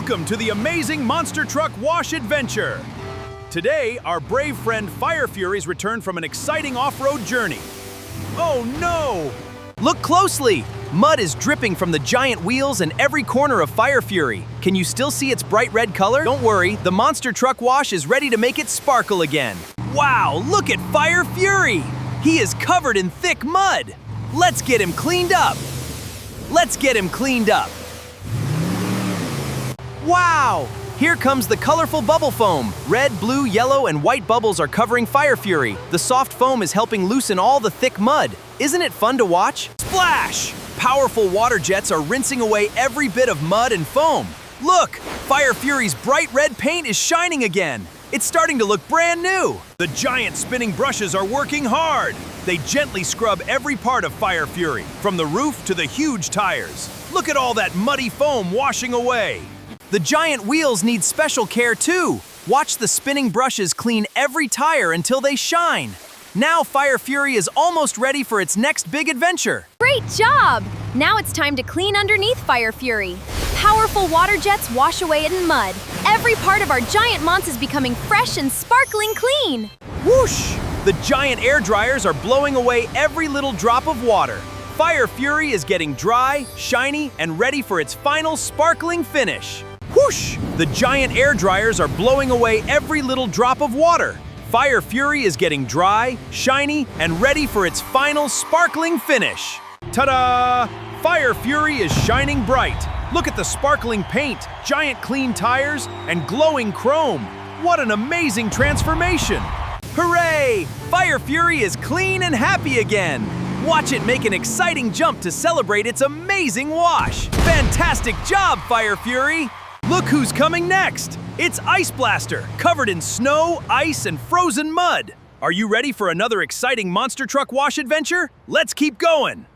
Welcome to the amazing Monster Truck Wash Adventure! Today, our brave friend Fire Fury's returned from an exciting off-road journey. Oh no! Look closely! Mud is dripping from the giant wheels and every corner of Fire Fury. Can you still see its bright red color? Don't worry, the Monster Truck Wash is ready to make it sparkle again. Wow, look at Fire Fury! He is covered in thick mud. Let's get him cleaned up. Let's get him cleaned up. Wow! Here comes the colorful bubble foam. Red, blue, yellow, and white bubbles are covering Fire Fury. The soft foam is helping loosen all the thick mud. Isn't it fun to watch? Splash! Powerful water jets are rinsing away every bit of mud and foam. Look! Fire Fury's bright red paint is shining again. It's starting to look brand new. The giant spinning brushes are working hard. They gently scrub every part of Fire Fury, from the roof to the huge tires. Look at all that muddy foam washing away. The giant wheels need special care too. Watch the spinning brushes clean every tire until they shine. Now Fire Fury is almost ready for its next big adventure. Great job! Now it's time to clean underneath Fire Fury. Powerful water jets wash away it in mud. Every part of our giant mons is becoming fresh and sparkling clean. Whoosh! The giant air dryers are blowing away every little drop of water. Fire Fury is getting dry, shiny, and ready for its final sparkling finish. Whoosh! The giant air dryers are blowing away every little drop of water. Fire Fury is getting dry, shiny, and ready for its final sparkling finish. Ta-da! Fire Fury is shining bright. Look at the sparkling paint, giant clean tires, and glowing chrome. What an amazing transformation! Hooray! Fire Fury is clean and happy again. Watch it make an exciting jump to celebrate its amazing wash. Fantastic job, Fire Fury! Look who's coming next! It's Ice Blaster, covered in snow, ice, and frozen mud. Are you ready for another exciting Monster Truck Wash adventure? Let's keep going!